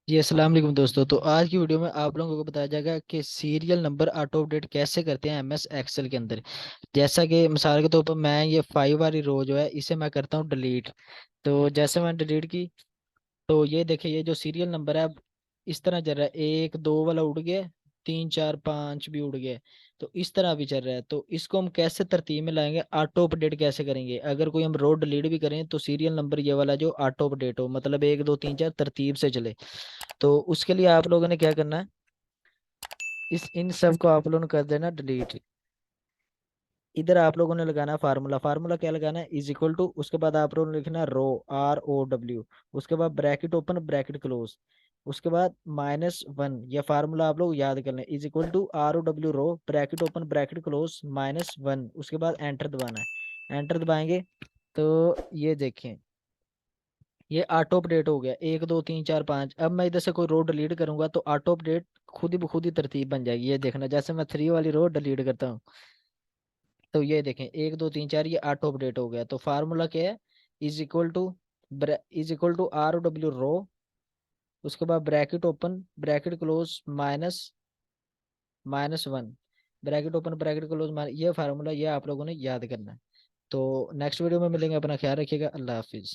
जी अस्सलाम वालेकुम दोस्तों। तो आज की वीडियो में आप लोगों को बताया जाएगा कि सीरियल नंबर ऑटो अपडेट कैसे करते हैं एमएस एक्सेल के अंदर। जैसा कि मिसाल के तौर पर मैं ये 5 वाली रो जो है इसे मैं करता हूँ डिलीट। तो जैसे मैं डिलीट की तो ये देखिए, ये जो सीरियल नंबर है अब इस तरह चल रहा है, एक दो वाला उड़ गया, तीन चार पाँच भी उड़ गए। तो इस तरह भी चल रहा है। तो इसको हम कैसे तरतीब में लाएंगे, ऑटो अपडेट कैसे करेंगे। अगर कोई हम रो डिलीट भी करें तो सीरियल नंबर ये वाला जो ऑटो अपडेट हो, मतलब एक दो तीन चार तरतीब से चले। तो उसके लिए आप लोगों ने क्या करना है, इस इन सब को आप लोगों ने कर देना डिलीट। इधर आप लोगों ने लगाना फार्मूला। फार्मूला क्या लगाना है, इज इक्वल टू, उसके बाद आप लोगों ने लिखना रो, ROW, उसके बाद ब्रैकेट ओपन ब्रैकेट क्लोज, उसके बाद -1। ये फार्मूला आप लोग याद कर लें, is equal to ROW row bracket open bracket close -1। उसके बाद एंटर दबाना है। एंटर दबाएंगे तो ये देखें, ये ऑटो अपडेट हो गया, एक दो तीन चार पाँच। अब मैं इधर से कोई रो डिलीट करूंगा तो ऑटो अपडेट खुद ही खुद ही तरतीब बन जाएगी। ये देखना, जैसे मैं 3 वाली रो डिलीट करता हूँ तो ये देखें, एक दो तीन चार, ये ऑटो अपडेट हो गया। तो फार्मूला क्या है, इज इक्वल टू ROW रो, उसके बाद bracket open bracket close -1, bracket open bracket close. ये फार्मूला ये आप लोगों ने याद करना है। तो नेक्स्ट वीडियो में मिलेंगे, अपना ख्याल रखिएगा, अल्लाह हाफिज।